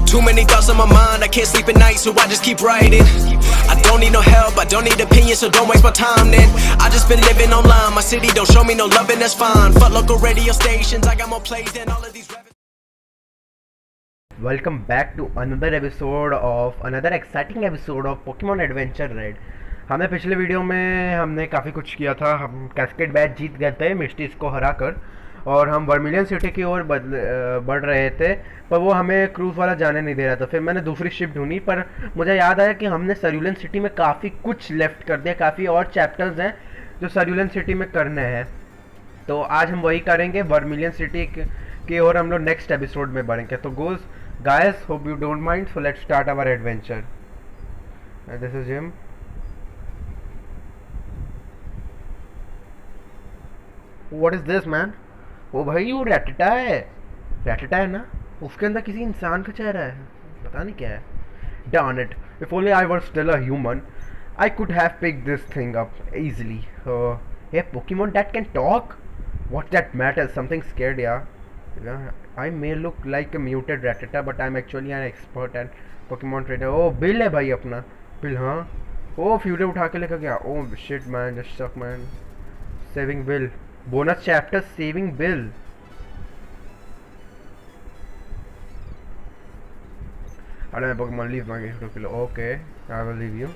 Too many thoughts on my mind, I can't sleep at night, so I just keep writing. I don't need no help, I don't need opinions, so don't waste my time then. I just been living online, my city don't show me no love and that's fine. Fuck local radio stations, I got more plays than all of these rappers. Welcome back to another exciting episode of Pokemon Adventure Red. हमने पिछले video में हमने काफ़ी कुछ किया था। हम cascade batch जीत गए थे मिस्टीज को हरा कर, और हम वर्मिलियन सिटी की ओर बढ़ रहे थे, पर वो हमें क्रूज़ वाला जाने नहीं दे रहा था। फिर मैंने दूसरी शिप ढूंढी, पर मुझे याद आया कि हमने सरूलन सिटी में काफ़ी कुछ लेफ्ट कर दिया, काफ़ी और चैप्टर्स हैं जो सरूलन सिटी में करने हैं। तो आज हम वही करेंगे, वर्मिलियन सिटी की ओर हम लोग नेक्स्ट एपिसोड में बढ़ेंगे। तो guys, hope you don't mind, so let's start our adventure. This is him. What is this, man? ओ भाई, वो रैटिटा है ना? उसके अंदर किसी इंसान का चेहरा है, पता नहीं क्या है। Darn it! If only I were still a human, I could have picked this thing up easily. A Pokemon that can talk? What that matters? Something scared, yeah. I may look like a muted Rattata, but I'm actually an expert at Pokemon trainer. Oh, Bill है भाई अपना, Bill, हाँ। ओ फ्यूरे उठा के लेकर गया। Oh shit man, just suck man. Saving Bill. Bonus chapter, Saving Bill. I don't have Pokemon, leave my game to kill. Okay, I will leave you.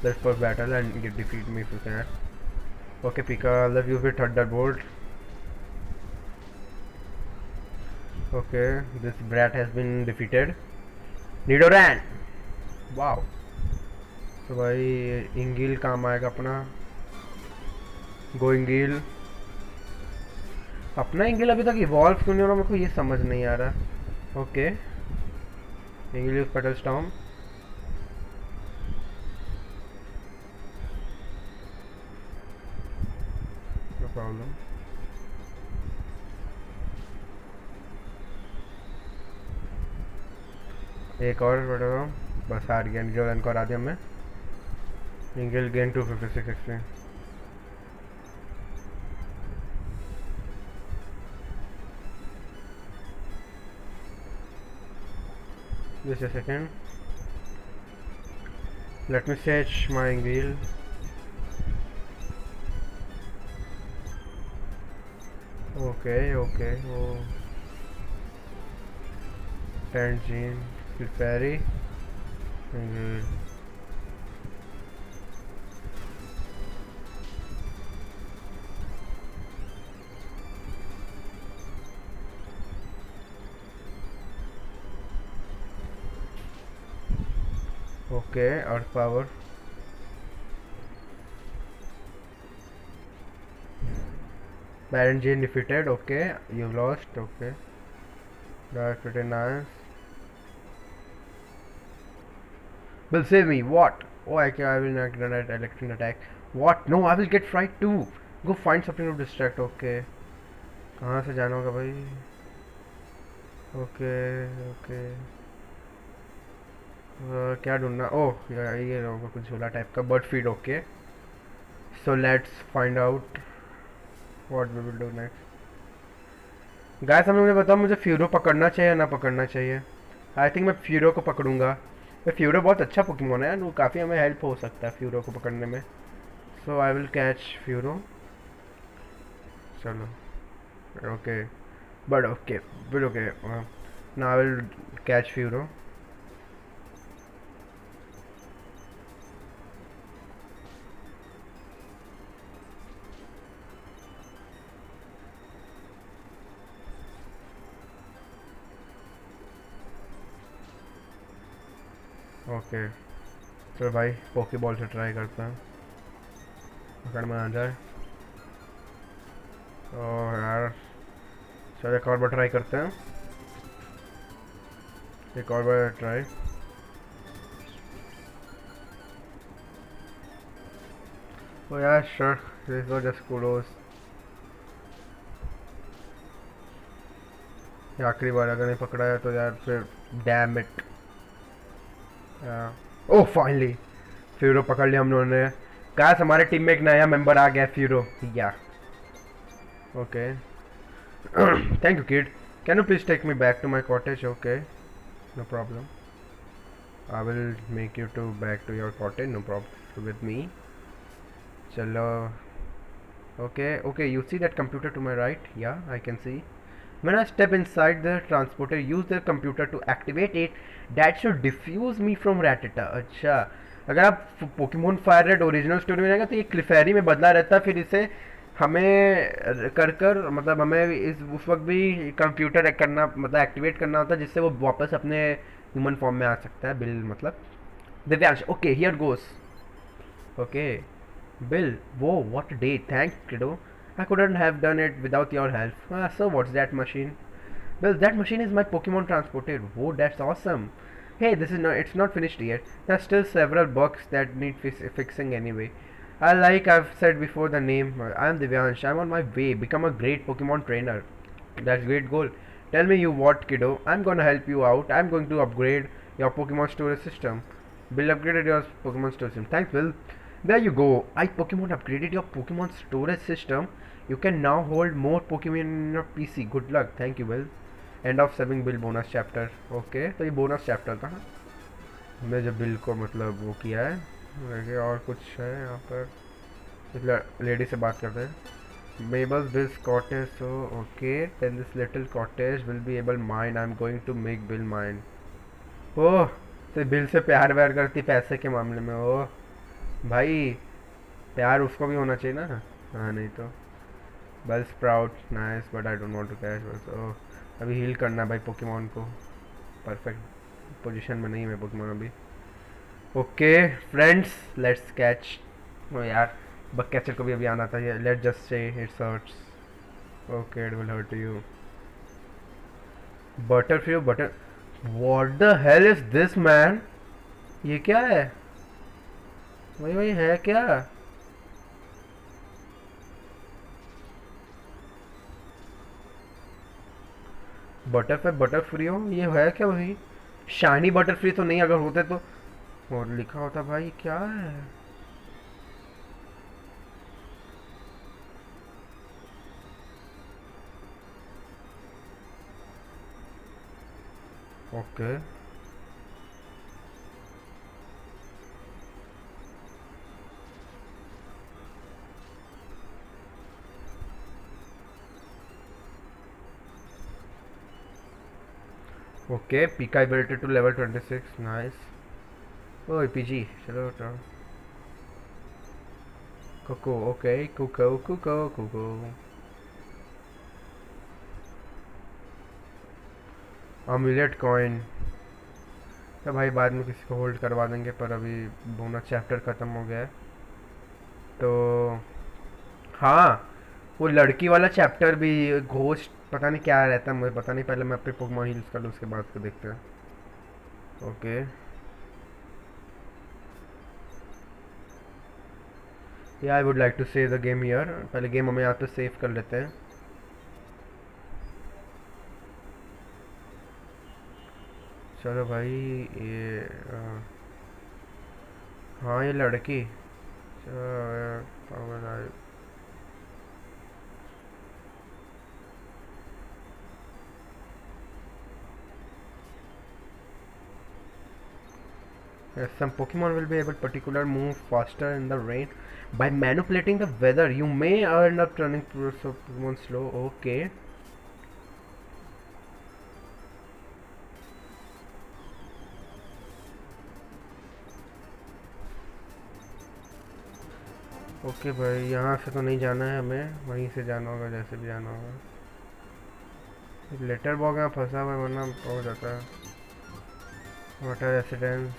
Let's first battle and defeat me if you can. Okay Pika, I love you with Thunderbolt. Okay, this brat has been defeated. Nidoran! Wow. तो भाई इंगिल काम आएगा अपना। गोइंगिल। अपना इंगिल अभी तक evolve क्यों नहीं हो रहा, मेरे को ये समझ नहीं आ रहा। ओके, इंगिल use petal storm. No problem. एक और बस हार गया, जो रन को हरा दिया मैं। इंगिल gain 256 XP. Just a second. Let me search my Ingil. Okay. Oh. Tangine, Clefairy, Ingil. Okay, Earth Power. Baron Jane defeated. Okay, you lost. Okay, that's pretty nice. Will save me. What? Oh, I will not get an electric attack. What? No, I will get fried too. Go find something to distract. Okay. कहाँ से जाना होगा भाई? Okay. क्या ढूंढना? ओह ये होगा कुछ झोला टाइप का, bird feed. Okay, so let's find out what we will do next. Guys, हम मुझे बताओ, मुझे फ्यूरो पकड़ना चाहिए या ना पकड़ना चाहिए? आई थिंक मैं फ्यूरो को पकड़ूंगा। तो फ्यूरो बहुत अच्छा पोकेमोन है, वो काफ़ी हमें हेल्प हो सकता है फ्यूरो को पकड़ने में। सो आई विल कैच फ्यूरो। चलो, okay, but okay now I will catch furrow. Okay, चलो भाई पोकेबॉल से ट्राई करते हैं, पकड़ में आ जाए। और यार चलो एक और बार ट्राई करते हैं, एक और बार ट्राई। ओ यार sure, this was just kudos. आखिरी बार अगर नहीं पकड़ा है तो यार फिर damn it. Oh finally furrow पकड़ लिया हम लोगों ने। गाइस, हमारे टीम में एक नया मेंबर आ गया, फ्यूरो। Yeah okay, thank you kid, can you please take me back to my cottage? Okay, no problem. I will make you to back to your cottage, no problem with me. Chalo. Okay, you see that computer to my right? Yeah, I can see. When I step inside the transporter, use the computer to activate it. That should diffuse me from Rattata. अच्छा, अगर आप Pokemon fire red original story में जाएगा तो ये क्लिफेरी में बदला रहता, फिर इसे हमें कर मतलब हमें इस उस वक्त भी कंप्यूटर करना मतलब एक्टिवेट करना होता है जिससे वो वापस अपने ह्यूमन फॉर्म में आ सकता है। बिल मतलब Divyansh. Okay here goes. Okay Bill, whoa, what a day. Thanks, kiddo. I couldn't have done it without your help. So what's that machine? Bill, that machine is my Pokemon transporter. Whoa, that's awesome. Hey, it's not finished yet. There's still several bugs that need fixing anyway. I've said before the name, I'm Divyansh. I'm on my way. Become a great Pokemon trainer. That's great goal. Tell me you what, kiddo. I'm gonna help you out. I'm going to upgrade your Pokemon storage system. Bill upgraded your Pokemon storage system. Thanks, Bill. There you go. Pokemon upgraded your Pokemon storage system. You can now hold more Pokemon in your PC. Good luck. Thank you, Bill. End of saving Bill bonus chapter. Okay, तो ये bonus chapter था। मैं जब bill को मतलब वो किया है, देखिए और कुछ है यहाँ पर। इस लेडी से बात करते हैं। Mabel's Bill's cottage. So okay, then this little cottage will be able mine. I'm going to make Bill mine. ओह, तो बिल से प्यार व्यार करती पैसे के मामले में। ओह भाई, प्यार उसको भी होना चाहिए ना। हाँ नहीं तो Bellsprout nice but I don't want to catch बस। ओह अभी हील करना है भाई पोकेमॉन को। परफेक्ट पोजीशन में नहीं है पोकेमॉन अभी। Okay friends let's catch. ओ यार बग कैचर को भी अभी आना था। Let's just say it's hurts. Okay it will hurt you. Butterfree butter what the hell is this man? ये क्या है? वही है क्या? बटरफ्लाई बटरफ्री हो ये है क्या? वही शाइनी बटरफ्री तो नहीं, अगर होते तो और लिखा होता। भाई क्या है? Okay okay Pika ability to level 26 nice. Oh पीजी चलो टर्न कोको। ओके कुको कुको कुको। अम्यूलेट कॉइन तो भाई बाद में किसी को होल्ड करवा देंगे, पर अभी बोनस चैप्टर ख़त्म हो गया है तो। हाँ वो लड़की वाला चैप्टर भी घोस्ट पता नहीं क्या रहता है, मुझे पता नहीं। पहले मैं अपने पोकेमॉन हील्स कर लूँ उसके बाद को देखते हैं। Okay yeah I would like to save the game here. पहले गेम हमें यहाँ पे सेव कर लेते हैं। चलो भाई ये हाँ ये लड़की some Pokemon will be able to particular move faster in the rain by manipulating the weather. You may end up turning Pokemon slow. Okay. Okay भाई यहाँ से तो नहीं जाना है हमें, वहीं से जाना होगा जैसे भी जाना होगा। लेटर बॉक्स यहाँ फंसा हुआ है वरना हो जाता है। Water residence.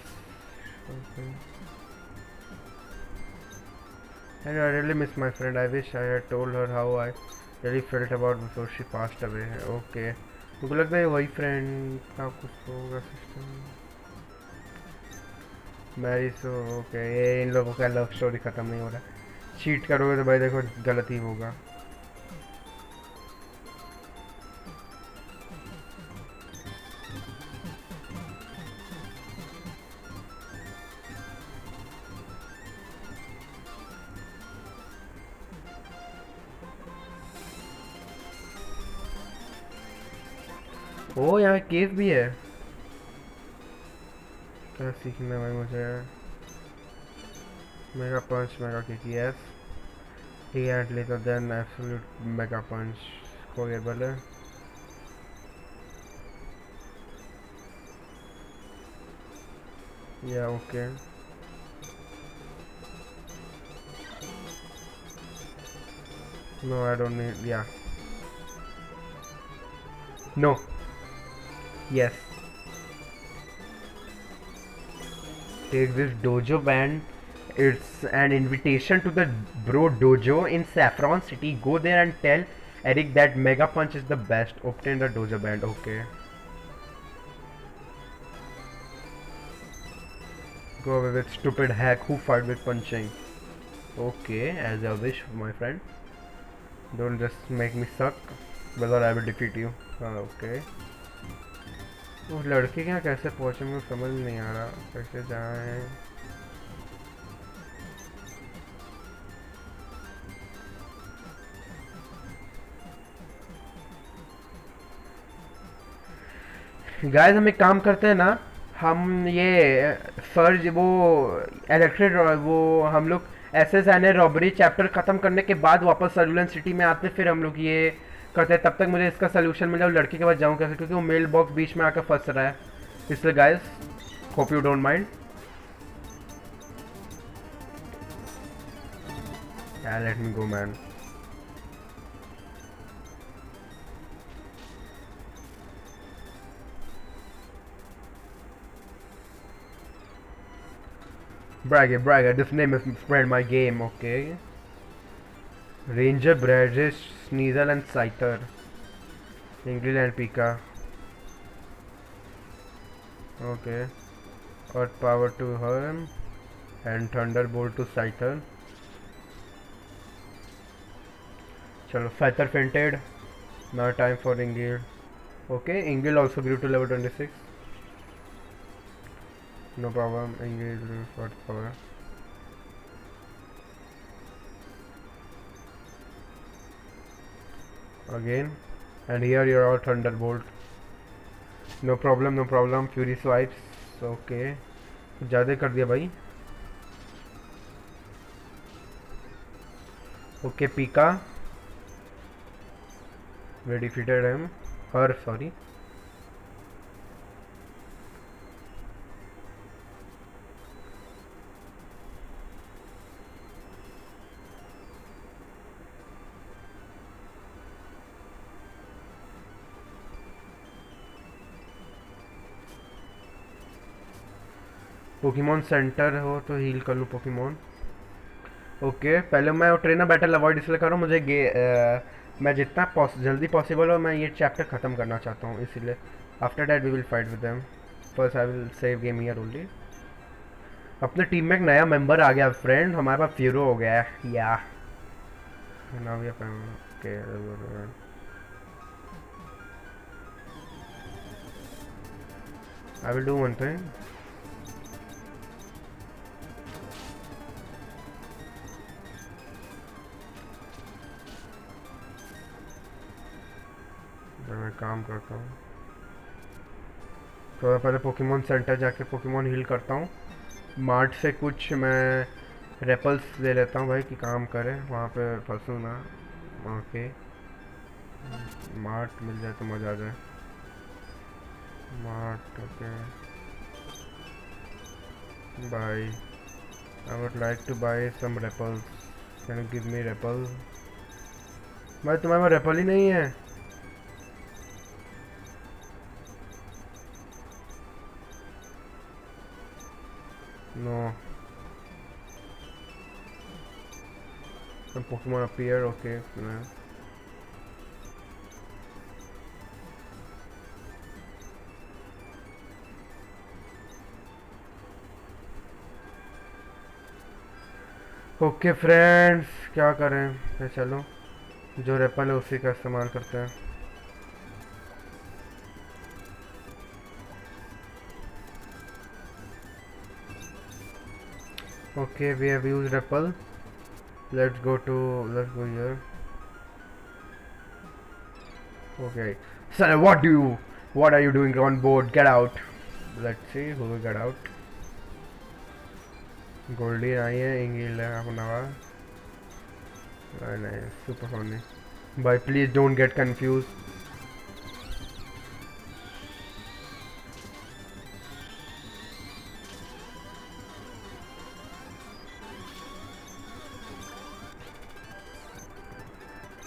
I really miss my friend. I wish I had told her how I really felt about before she passed away. Okay. मुझे लगता है वही फ्रेंड का कुछ होगा सिस्टम। मैरी सो ओके ये इन लोगों का लव स्टोरी ख़त्म नहीं हो रहा। चीट करोगे तो भाई देखो गलत ही होगा। ओ यहाँ केव भी है। क्या सीखना है भाई मुझे? Mega punch, mega kick, yes. He had later then absolute mega punch को ये बोले। Yeah okay. No I don't need, yeah no, yes. Take this dojo band. It's an invitation to the Bro Dojo in Saffron City. Go there and tell Eric that Mega Punch is the best. Obtain the dojo band. Okay. Go away with stupid hack who fight with punching. Okay, as I wish, my friend. Don't just make me suck. Whether I will defeat you. Okay. वो लड़के क्या कैसे पहुंचे मुझे समझ नहीं आ रहा, कैसे जाएं? गाइस हम एक काम करते हैं ना, हम ये सर्च वो इलेक्ट्रिक वो हम लोग SSNA रॉबरी चैप्टर ख़त्म करने के बाद वापस सर्विलेंस सिटी में आते, फिर हम लोग ये करते हैं। तब तक मुझे इसका सोल्यूशन मिला, लड़के के पास जाऊँ कैसे, क्योंकि वो मेल बॉक्स बीच में आकर फंस रहा है। इसलिए guys hope you don't mind. Let me go man. Bragger, this name is spread my game, okay. Ranger, Bradish, Sneasel and Scyther. Ingrid and Pika. Okay. Earth power to her and Thunderbolt to Scyther. Chalo, Scyther fainted. Now time for Ingrid. Okay, Ingrid also grew to level 26. No problem, engage for power. Again, and here you're all Thunderbolt. No problem, Fury swipes. Okay, ज़्यादा कर दिया भाई. Okay, Pika. We defeated him. Her, sorry. Pokemon centre हो तो heal कर लूँ Pokemon. Okay, पहले मैं ट्रेनर बैटल अवॉइड इसलिए कर रहा हूँ, मुझे मैं जितना जल्दी पॉसिबल हो मैं ये चैप्टर ख़त्म करना चाहता हूँ, इसीलिए। After that we will fight with them, first I will save game here only. अपने टीम में एक नया मेंबर आ गया फ्रेंड, हमारे पास फ्यूरो हो गया है या now we okay. I will do one thing, मैं काम करता हूँ तो पहले पोकेमॉन सेंटर जाके पोकेमॉन हील करता हूँ। मार्ट से कुछ मैं रेपल्स ले लेता हूँ भाई कि काम करे, वहाँ पे फंसूँ ना। ओके, मार्ट मिल जाए तो मज़ा आ जाए। Mart, okay buy. I would like to buy some repels, can you give me repel? भाई तुम्हारे पास रेपल ही नहीं है। No. Some Pokemon appear, okay. No. Okay friends, क्या करें? तो चलो जो रेपल है उसी का इस्तेमाल करते हैं। Okay, we have used Repel. Let's go here. Okay, sir, what are you doing on board? Get out. Let's see who will get out. Goldy आई है, इंगिल है अपना। नहीं, सुपर फनी भाई, प्लीज डोंट गेट कंफ्यूज।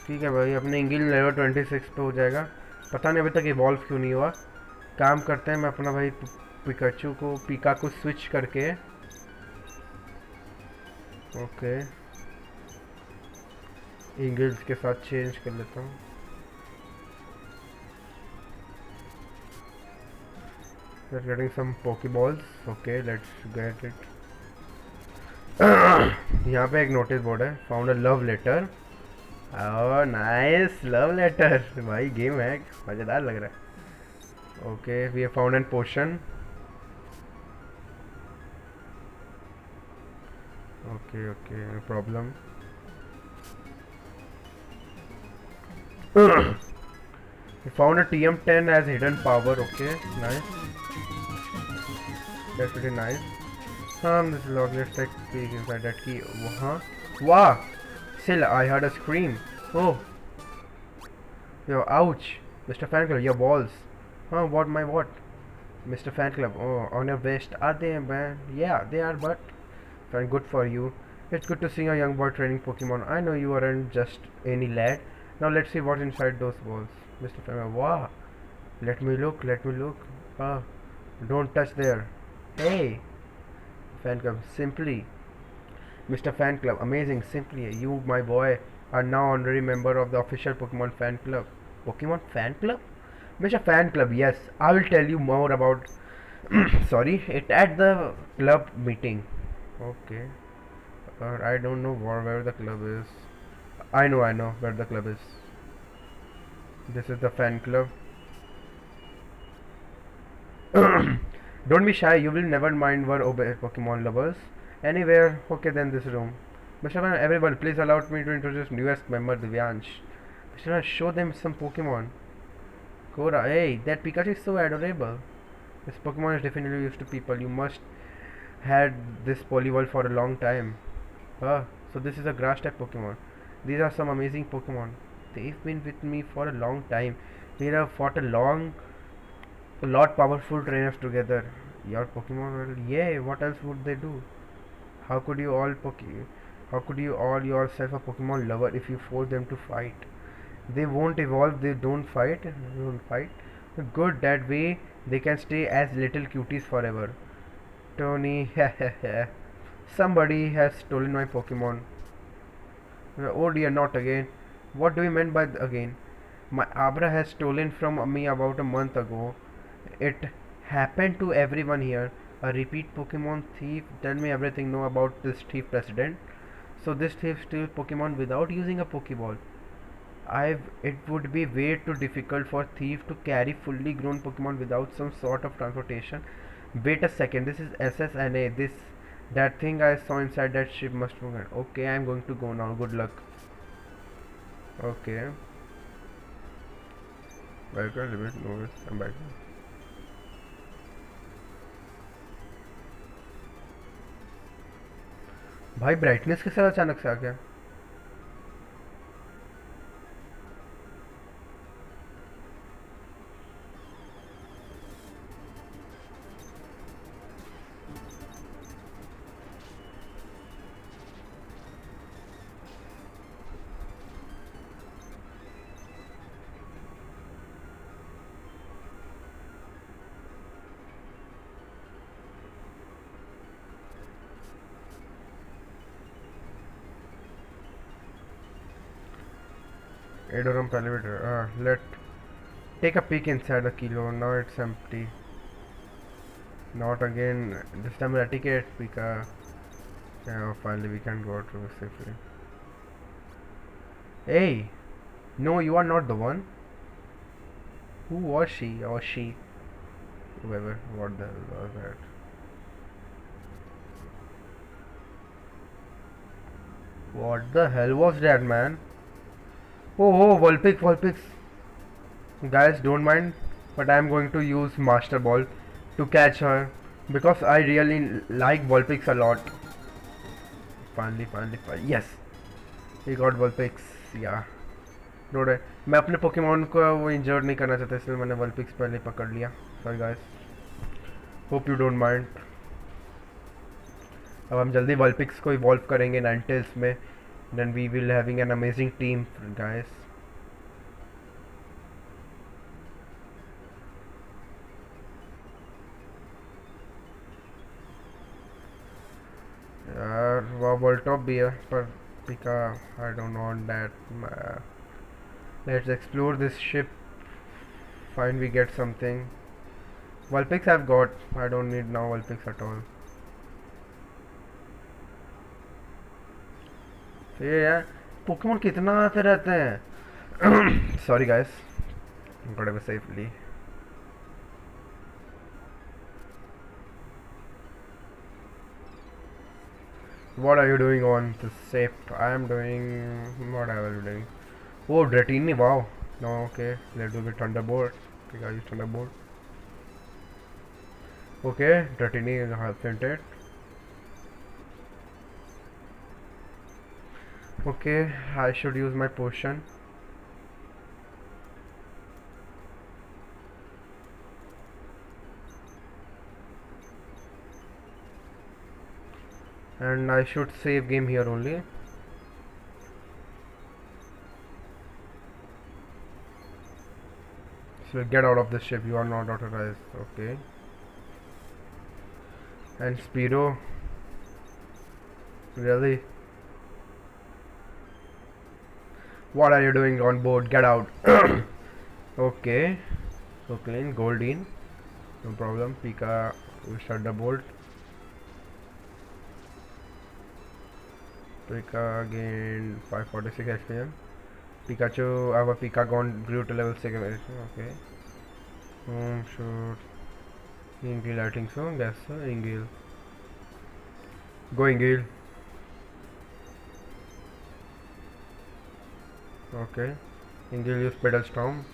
ठीक है भाई, अपने इंगिल लेवल 26 पे हो जाएगा। पता नहीं अभी तक इवॉल्व क्यों नहीं हुआ। काम करते हैं, मैं अपना भाई पिकाचू को पिका को स्विच करके, ओके, इंगिल्स के साथ चेंज कर लेता हूँ। We're getting some Pokeballs. Okay, let's get it. यहाँ पे एक नोटिस बोर्ड है, found a love letter. Oh nice, love letter भाई, गेम है, मज़ेदार लग रहा है। Okay, we have found an potion. Okay okay, no problem. We found a TM10 as hidden power. Okay, nice. That's pretty nice. This log, let's take a peek inside that key. Wow! Still, I heard a scream. Oh! Yo, ouch! Mr. Fan Club, your balls. What, my what? Mr. Fan Club, oh, on your vest. Are they, man? Yeah, they are, but fine, good for you. It's good to see a young boy training Pokemon. I know you aren't just any lad. Now let's see what's inside those balls. Mr. Fan Club, wow! Let me look, let me look. Don't touch there. Hey! Fan Club, simply. Mr. Fan Club, amazing, simply. You, my boy, are now honorary member of the official Pokemon Fan Club. Pokemon Fan Club? Mr. Fan Club, yes. I will tell you more about sorry, it at the club meeting. Okay. I don't know where the club is. I know where the club is. This is the fan club. Don't be shy, you will never mind where obey Pokemon lovers. Anywhere, okay, then this room. Mr. Fan, everyone, please allow me to introduce newest member Divyansh. Mr. Fan, show them some Pokemon. Cora, hey, that Pikachu is so adorable. This Pokemon is definitely used to people. You must had this Poliwhirl for a long time. So this is a grass type Pokemon. These are some amazing Pokemon. They've been with me for a long time. We have fought a lot powerful trainers together. Your Pokemon, well, yeah, what else would they do? How could you all yourself a Pokemon lover if you force them to fight? They won't evolve, they don't fight. Good, that way they can stay as little cuties forever. Tony, somebody has stolen my Pokemon. Oh dear, not again. What do you mean by again? My Abra has stolen from me about a month ago. It happened to everyone here. A repeat Pokemon thief. Tell me everything know about this thief president. So this thief steals Pokemon without using a Pokeball. It would be way too difficult for thief to carry fully grown Pokemon without some sort of transportation. Wait a second, this is SSNA. That thing I saw inside that ship must be good. Okay, I'm going to go now. Good luck. Okay. Welcome, limit, no, I'm back. भाई brightness के साथ अचानक से आ गया। Adorum elevator. Let's take a peek inside the kilo. Now it's empty. Not again. This time we'll ticket Pika. Yeah, finally we can go through safely. Hey! No, you are not the one. Who was she? Or she? Whoever. What the hell was that? What the hell was that, man? Oh, Vulpix. Guys, don't mind, but I'm going to use Master Ball to catch her because I really like Vulpix a lot. finally, yes, he got Vulpix. Yeah, road है। मैं अपने Pokemon को वो injured नहीं करना चाहता, इसलिए मैंने वल्पिक्स पहले पकड़ लिया। Sorry guys, hope you don't mind. अब हम जल्दी वल्पिक्स को इवॉल्व करेंगे नाइनटेल्स में, then we will having an amazing team guys. यार वह वोल्टॉप भी है पर Pika, I don't want that. Let's explore this ship, find we get something. Vulpix I've got, I don't need now Vulpix at all. तो ये यार Pokemon कितना आते रहते हैं। Sorry guys, gotta be safely. What are you doing on the ship? I am doing what I was doing. Oh, Dratini, wow. No, okay, let's do the Thunderbolt. Okay, guys, Thunderbolt. Okay, Dratini is half fainted. Okay, I should use my potion. And I should save game here only. So get out of the ship, you are not authorized. Okay. And Speedo, really? What are you doing on board? Get out. Okay, so clean. Goldeen, no problem. Pika will shut the bolt. Pika again 546 XPM. Pikachu, our Pika gone grew to level 6. Okay. Sure. Ingil, I think so. Guess so. Ingil. Go Ingil. Okay. Ingil use Pedal Storm.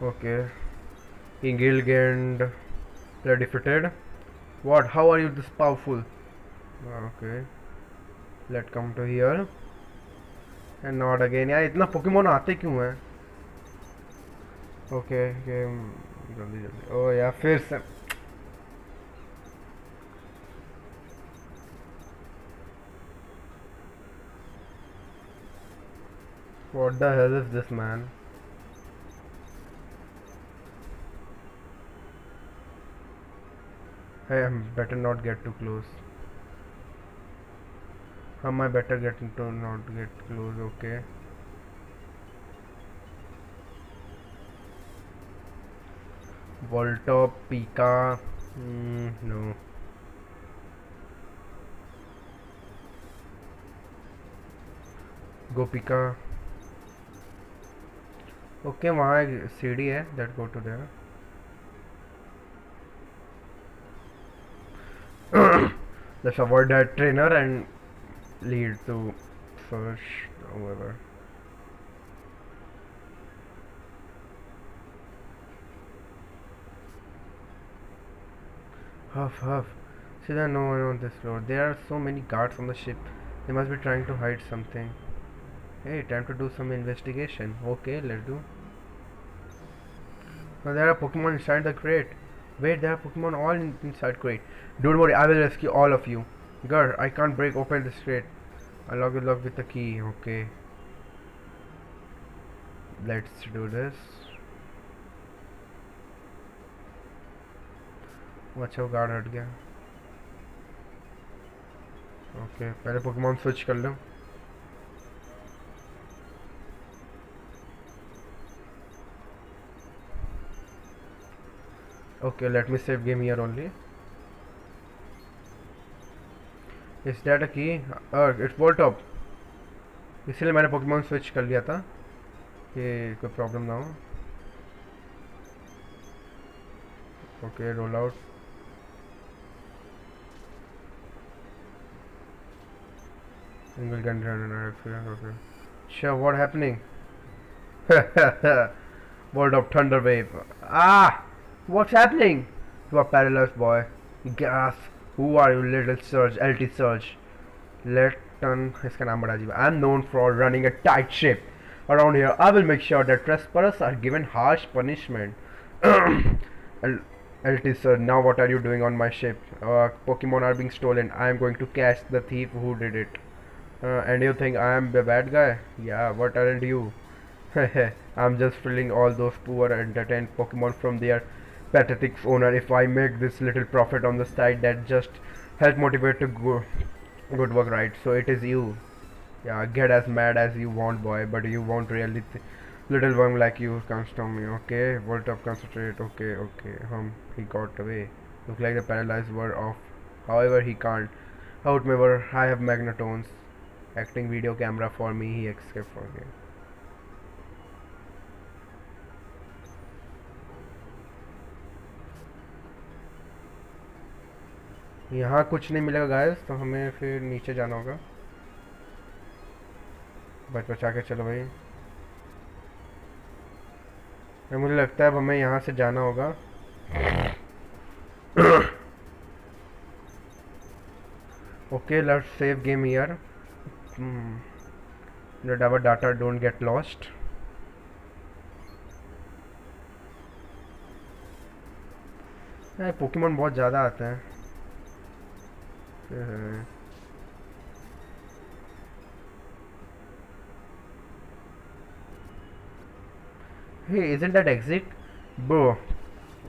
Okay. Ingil gained. They're defeated. What? How are you this powerful? Okay. Let's come to here. And not again. यार इतना Pokemon आते क्यों हैं? Okay. जल्दी जल्दी। ओ यार फिर से। What the hell is this, man? Hey, I better not get too close. I better get to not get close. Okay. Voltop, Pika. No. Go Pika. Okay, वहाँ एक सीढ़ी है. That go to there. Let's avoid that trainer and lead to first. However. Huff. See, there are no one on this floor. There are so many guards on the ship. They must be trying to hide something. Hey, time to do some investigation. Okay, let's do. Now there are Pokemon inside the crate. Wait, there are Pokemon all inside crate. Don't worry, I will rescue all of you. Girl, I can't break open this crate. I'll lock it with the key. Okay. Let's do this. अच्छा वो guard हट गया। Okay, पहले Pokemon switch कर लो। Okay, let me save game here only. Is that a key? It's Voltop. इसलिए मैंने Pokemon switch कर लिया था कि कोई प्रॉब्लम ना हो। Okay, roll out. Single gun runner experience. Okay. Sure, what happening? World of Thunder Wave. Ah! What's happening? You are paralyzed, boy. Gas. Who are you, little Surge? LT Surge. Letton. इसका नाम बड़ा अजीब है. I'm known for running a tight ship around here. I will make sure that trespassers are given harsh punishment. LT Sir, now what are you doing on my ship? Pokemon are being stolen. I am going to catch the thief who did it. And you think I am the bad guy? Yeah, what aren't you? I'm just filling all those poor entertained Pokemon from their pathetic owner. If I make this little profit on the side, that just help motivate to good work, right? So it is you. Yeah, get as mad as you want, boy, but you won't really. Little worm like you comes to me. Okay, Volt up, concentrate. Okay, he got away. Look like the paralyzed were off. However, he can't outmaneuver. I have Magnetones. Acting video camera for me. He escaped from here. यहाँ कुछ नहीं मिलेगा guys, तो हमें फिर नीचे जाना होगा. बचा के चलो भाई. मुझे लगता है अब हमें यहाँ से जाना होगा. Okay, let's save game here. Let our data don't get lost. Pokemon बहुत ज़्यादा आते हैं. Hey, isn't that exit? Bro,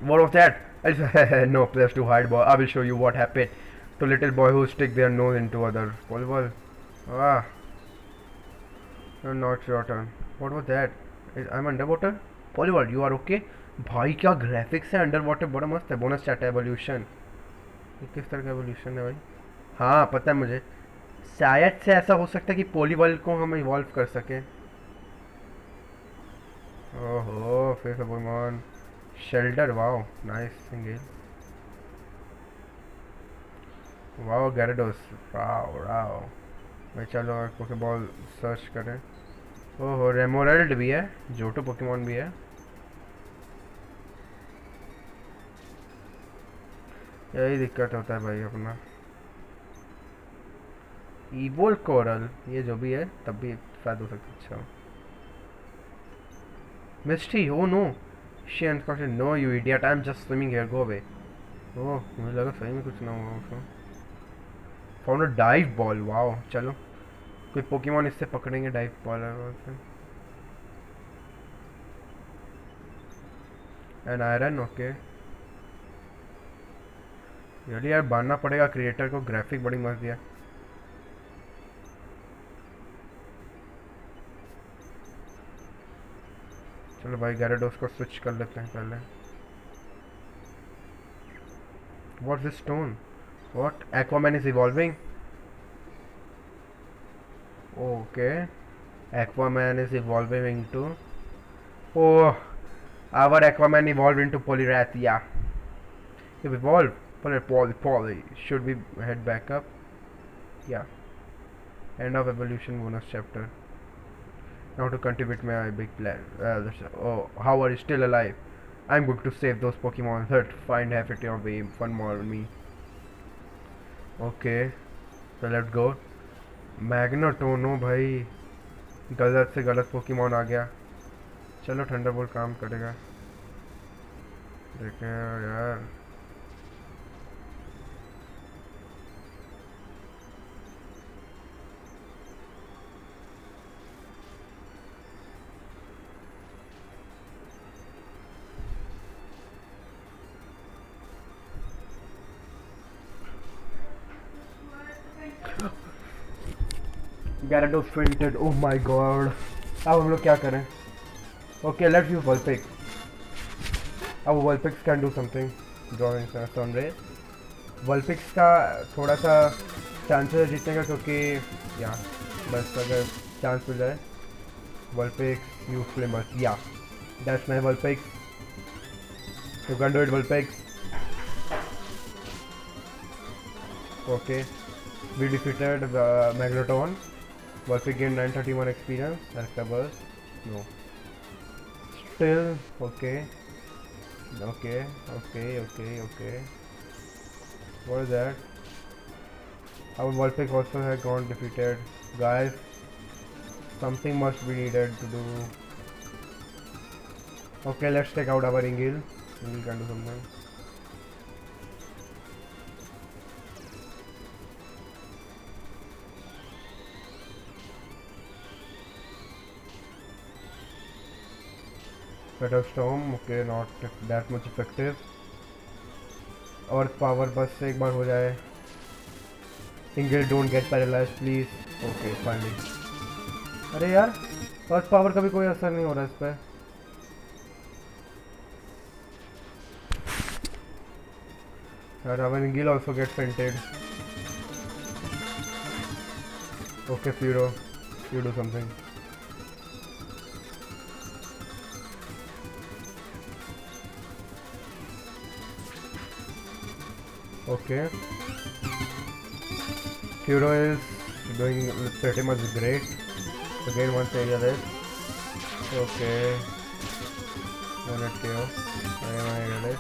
what was that? No place to hide, boy. I will show you what happened to little boy who stick their nose into other volleyball. Ah, not your turn. What was that? I'm underwater. Volleyball, you are okay? भाई क्या graphics है under water, बड़ा मस्त है. Bonus chat evolution. किस तरह का evolution है भाई? हाँ पता है मुझे. शायद से ऐसा हो सकता है कि पॉलीबॉल को हम इवॉल्व कर सकें. ओहो, फिर से Pokemon shelter. Wow, nice single. Wow, Gyarados. Wow wow भाई. चलो पोकेबॉल सर्च करें. ओहो, रेमोरल्ड भी है, जोटो पोकेमॉन भी है. यही दिक्कत होता है भाई अपना. ईवोल कोरल, ये जो भी है तब भी शायद हो सकता है. अच्छा, Misty. Oh no, she unconscious. No you idiot, I am just swimming here, go away. Oh, मुझे लगा सही में कुछ ना हुआ उसको. Found a dive ball. Wow, चलो कोई पोकेमॉन इससे पकड़ेंगे. डाइव बॉल है. An iron. ओके, यार बांधना पड़ेगा क्रिएटर को. ग्राफिक बड़ी मस्त दिया. चलो भाई, गैराडोस को स्विच कर लेते हैं पहले. What this stone? What? Aquaman is evolving. Okay, Aquaman is evolving into. Oh, our Aquaman evolve into Poliwrath. Yeah evolve. Poly. Should we head back up? Yeah. End of evolution bonus chapter. Now to contribute my big plan. Oh, how are you still alive? I'm going to save those Pokemon that find habit of way fun more me. Okay, so let's go. Magneton भाई, गलत से गलत Pokemon आ गया. चलो Thunderbolt काम करेगा. देखें यार. Gyarados fainted. Oh my god. अब हम लोग क्या करें? Okay, let's use Vulpix. अब Vulpix can do something. Drawing Sunray. Vulpix का थोड़ा सा चांसेस है जीतने का, क्योंकि या बस अगर चांस मिल जाए. Vulpix, use Flamer. Yeah, that's my Vulpix. You can do it, Vulpix. Okay, we defeated Magneton. Vulpix gained 931 experience. Electabuzz, no. still okay. Okay, okay, okay, okay. What is that? Our Vulpix also had gone defeated. Guys, something must be needed to do. Okay, let's take out our Ingil. Ingil can do something. Better Storm, okay, not that much effective. और power बस से एक बार हो जाए. Ingil don't get paralyzed please. Okay, finally. अरे यार, अर्थ power का भी कोई असर नहीं हो रहा इस पे. यार our Ingil also get fainted. Okay, Furo, you do something. Okay. Furo is doing pretty much great. Again, one area there. Okay. One at KO. I get it.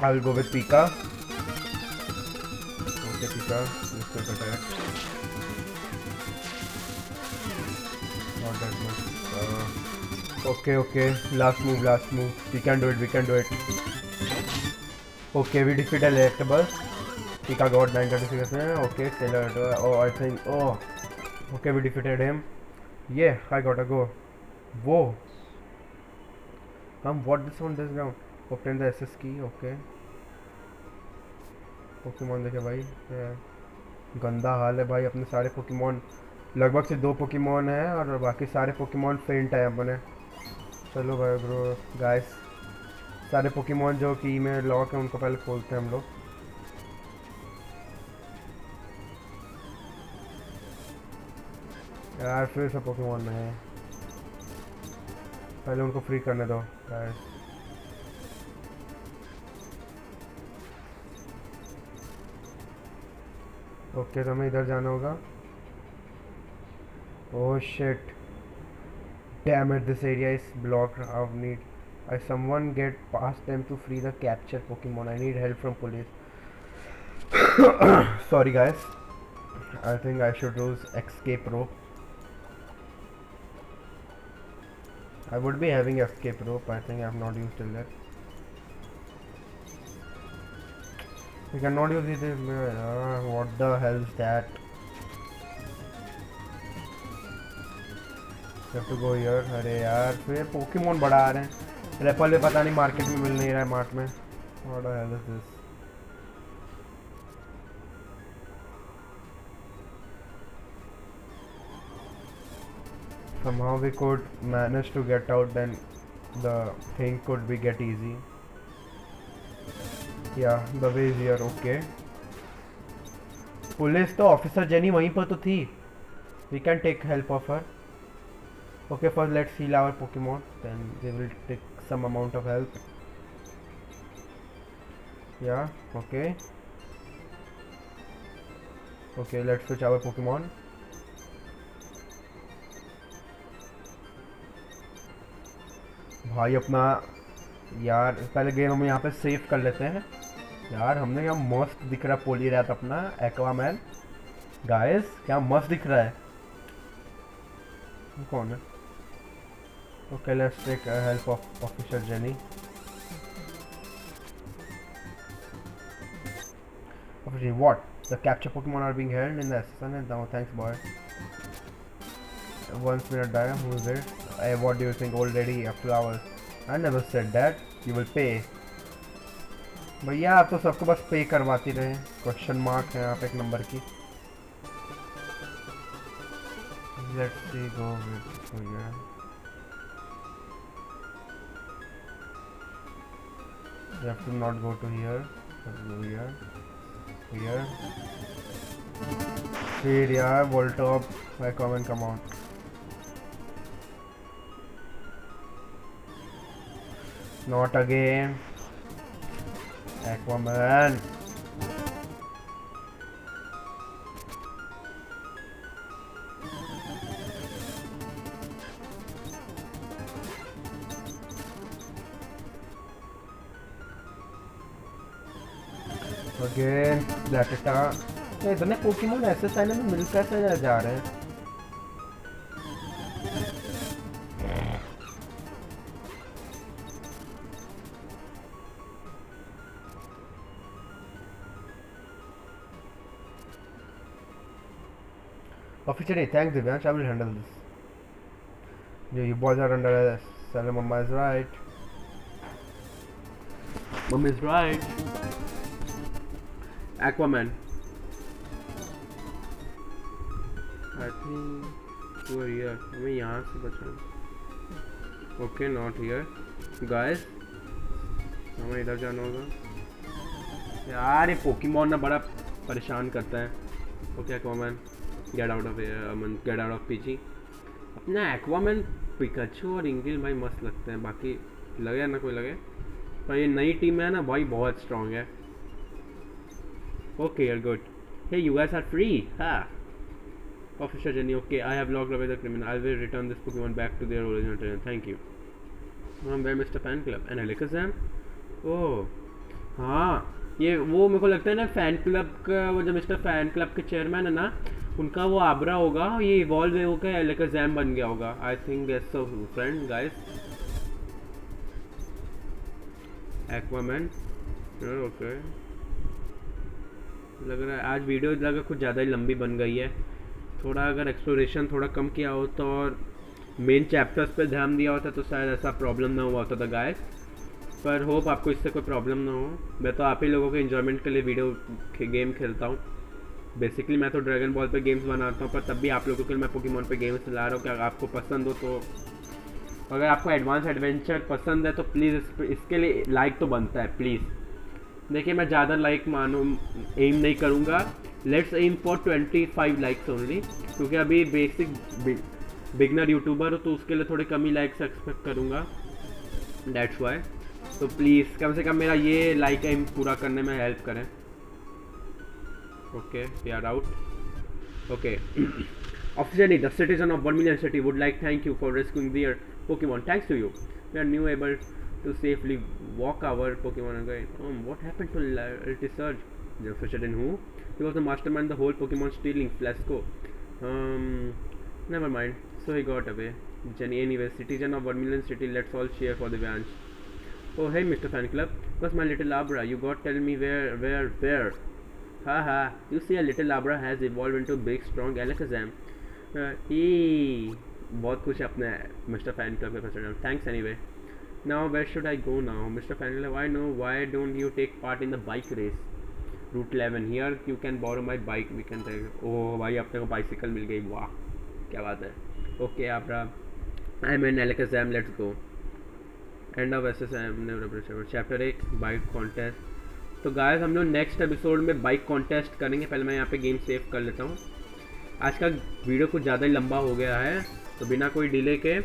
I will go with Pika. Okay, Pika, let's quick attack. Not that much. Okay, okay. Last move, last move. We can do it, we can do it. Okay, we defeated Electabuzz. Pika got 936. Okay, Sailor. Oh, I think. Oh. Okay, we defeated him. Yeah, I gotta go. Whoa. What this one does now? Obtain the SS key. Okay. Pokemon देखे भाई, गंदा हाल है भाई. अपने सारे Pokemon, लगभग से 2 Pokemon हैं और बाकी सारे पोकेमॉन फेंट है अपने. चलो भाई ब्रो गाइस, सारे पोकेमॉन जो की में लॉक है उनको पहले खोलते हैं हम लोग. यार फिर से पोकेमॉन में है, पहले उनको फ्री करने दो गाइस. ओके, तो हमें इधर जाना होगा. Oh shit, damn it, this area is blocked. I need someone get past them to free the capture Pokemon. I need help from police. Sorry guys, I think I should use escape rope. I would be having escape rope. I think I have not used till that. We cannot use it. What the hell is that? Have to go here. अरे यार फिर Pokemon बढ़ा आ रहे हैं. REPL भी पता नहीं market में मिल नहीं रहा है, मार्ट में. What the hell is this? Somehow we could manage to get out, then the thing could be get easy. Yeah, the way is here. Okay. Police तो ऑफिसर जेनी वहीं पर तो थी. We can take help of her. Okay, first let's heal our Pokemon. Then they will take some amount of help. Yeah. Okay. Okay, let's switch our Pokemon. भाई अपना यार पहले game हम यहाँ पे सेव कर लेते हैं. यार हमने क्या मस्त दिख रहा है पोली रैट अपना एक्वामैन. गाइस क्या मस्त दिख रहा है. कौन है? Okay, let's take help of officer Jenny. What? The capture Pokemon are being held in the SSN and now thanks boy. Once minute die, who is it? Hey, what do you think? Old lady, flowers. I never said that. You will pay. भैया आप तो सबको बस पे करवाती रहे. Question mark है यहाँ पे एक नंबर की. Let's see, go with here. You have to not go to here. Go here. Here. फिर यार Voltop, I come and come out. Not again. Aquaman. Again, Rattata. इतने पोकेमोन ऐसे साइने में मिल कैसे जा रहे हैं? Officially, thanks Divyansh, I will handle this. Yeah, you boys are under asylum, Mama is right. Mom is right. Aquaman. I think you are here. हमें यहाँ से बचना. Okay, not here. Guys, हमें इधर जाना होगा. यार ये पोकेमोन ना बड़ा परेशान करता है. Okay, Aquaman. Get out of here, get out of PG. अपना एक्वामैन पिकाचू और इंगिल भाई मस्त लगते हैं. बाकी लगे ना कोई लगे, पर ये नई टीम है ना भाई बहुत स्ट्रॉन्ग है. Okay, you're good. Hey, you guys are free. Ha. Officer Jenny, okay. I have locked away the criminal. I will return this Pokemon back to their original trainer. Thank you. Where Mr. Fan Club and Alakazam? Oh, हाँ. ये वो मेरे को लगता है ना fan club का, वो जो मिस्टर फैन क्लब के चेयरमैन है ना, उनका वो आबरा होगा. ये इवॉल्व होकर एलेकाज़ैम बन गया होगा. I think that's so friend guys. Aquaman. Okay, लग रहा है आज वीडियो लगा कुछ ज़्यादा ही लंबी बन गई है. थोड़ा अगर एक्सप्लोरेशन थोड़ा कम किया होता और मेन चैप्टर्स पे ध्यान दिया होता तो शायद ऐसा प्रॉब्लम ना हुआ होता था गाइस. पर होप आपको इससे कोई प्रॉब्लम ना हो. मैं तो आप ही लोगों के एंजॉयमेंट के लिए वीडियो गेम खेलता हूँ. बेसिकली मैं तो ड्रैगन बॉल पे गेम्स बनाता हूँ, पर तब भी आप लोगों के लिए मैं पोकेमॉन पे गेम्स चला रहा हूँ. क्या आपको पसंद हो तो, अगर आपको एडवांस एडवेंचर पसंद है तो प्लीज़ इसके लिए लाइक तो बनता है प्लीज़. देखिए मैं ज़्यादा लाइक एम नहीं करूँगा. Let's aim for 25 likes only, क्योंकि अभी बेसिक बिगनर यूट्यूबर हो तो उसके लिए थोड़े कम ही लाइक्स एक्सपेक्ट करूँगा. That's why. तो प्लीज़ कम से कम मेरा ये लाइक एम पूरा करने में हेल्प करें. Okay, we are out. Okay. Officially, the citizen of Vermilion City would like thank you for rescuing their Pokemon. Thanks to you, we are now able to safely walk our Pokemon again. What happened to Lilty Surge? The official in who? He was the mastermind the whole Pokemon stealing Flasco. Never mind. So he got away. Jenny, anyway, citizen of Vermilion City, let's all cheer for the Vanch. Oh, hey, Mr. Fan Club. What's my little Abra? You got tell me where? Haha, you see, a little Abra has evolved into a big, strong Alakazam. बहुत कुछ अपने mister fan club के president. Thanks anyway. Now where should I go now mister fan club? I know. Why don't you take part in the bike race? Route 11 here. You can borrow my bike. We can take. ओह भाई अपने को bicycle मिल गई. वाह क्या बात है. Okay Abra, I am in Alakazam. Let's go. End of SSM chapter 1 bike contest. तो गाइस हम लोग नेक्स्ट एपिसोड में बाइक कॉन्टेस्ट करेंगे. पहले मैं यहाँ पे गेम सेव कर लेता हूँ. आज का वीडियो कुछ ज़्यादा ही लंबा हो गया है, तो बिना कोई डिले के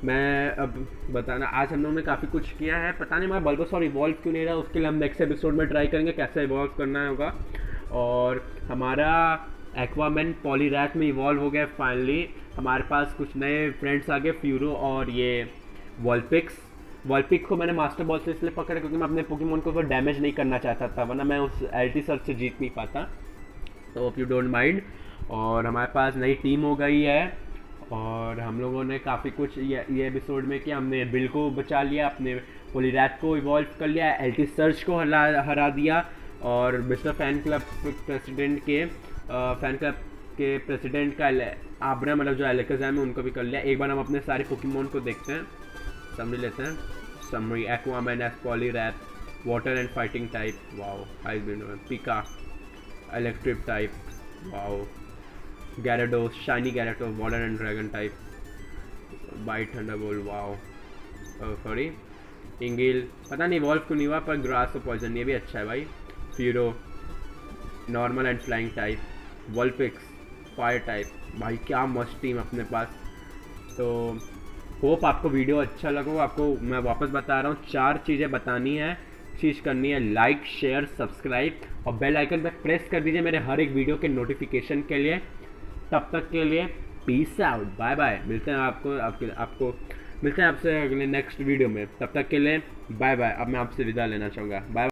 मैं अब बताना. आज हम लोगों ने काफ़ी कुछ किया है. पता नहीं हमारा बल्बासौर इवॉल्व क्यों नहीं रहा. उसके लिए हम नेक्स्ट एपिसोड में ट्राई करेंगे कैसे इवॉल्व करना होगा. और हमारा एक्वामैन पॉलीरैथ में इवॉल्व हो गया फाइनली. हमारे पास कुछ नए फ्रेंड्स आ गए, फ्यूरो और ये वॉलपिक्स. वॉलपिक को मैंने मास्टर बॉल से इसलिए पकड़ा क्योंकि मैं अपने पोकेमॉन को डैमेज नहीं करना चाहता था, वरना मैं उस एल्टी सर्च से जीत नहीं पाता. तो होप यू डोंट माइंड. और हमारे पास नई टीम हो गई है और हम लोगों ने काफ़ी कुछ ये एपिसोड में किया. हमने बिल को बचा लिया, अपने पोलीरैथ को इवॉल्व कर लिया, एल्टी सर्च को हरा दिया और मिस्टर फैन क्लब के प्रेसिडेंट का आबरा मतलब जो Alakazam है उनको भी कर लिया. एक बार हम अपने सारे पोकेमॉन को देखते हैं, समरी लेते हैं. Summary Aquaman as Poliwrath, water and fighting type. Wow. Hybrid Pika, electric type. Wow. Gyarados, shiny Gyarados, water and dragon type. Bite, Thunderbolt, wow. Sorry. Ingil, पता नहीं evolve क्यों नहीं हुआ, पर grass और poison ये भी अच्छा है भाई. Furo, normal and flying type. Vulpix, fire type. भाई क्या मस्त टीम अपने पास. तो होप आपको वीडियो अच्छा लगा हो। आपको मैं वापस बता रहा हूँ 4 चीज़ें बतानी है, चीज़ करनी है, लाइक शेयर सब्सक्राइब और बेल आइकन पर प्रेस कर दीजिए मेरे हर एक वीडियो के नोटिफिकेशन के लिए। तब तक के लिए पीस आउट, बाय बाय। मिलते हैं आपको मिलते हैं आपसे अगले नेक्स्ट वीडियो में। तब तक के लिए बाय बाय। अब मैं आपसे विदा लेना चाहूँगा, बाय।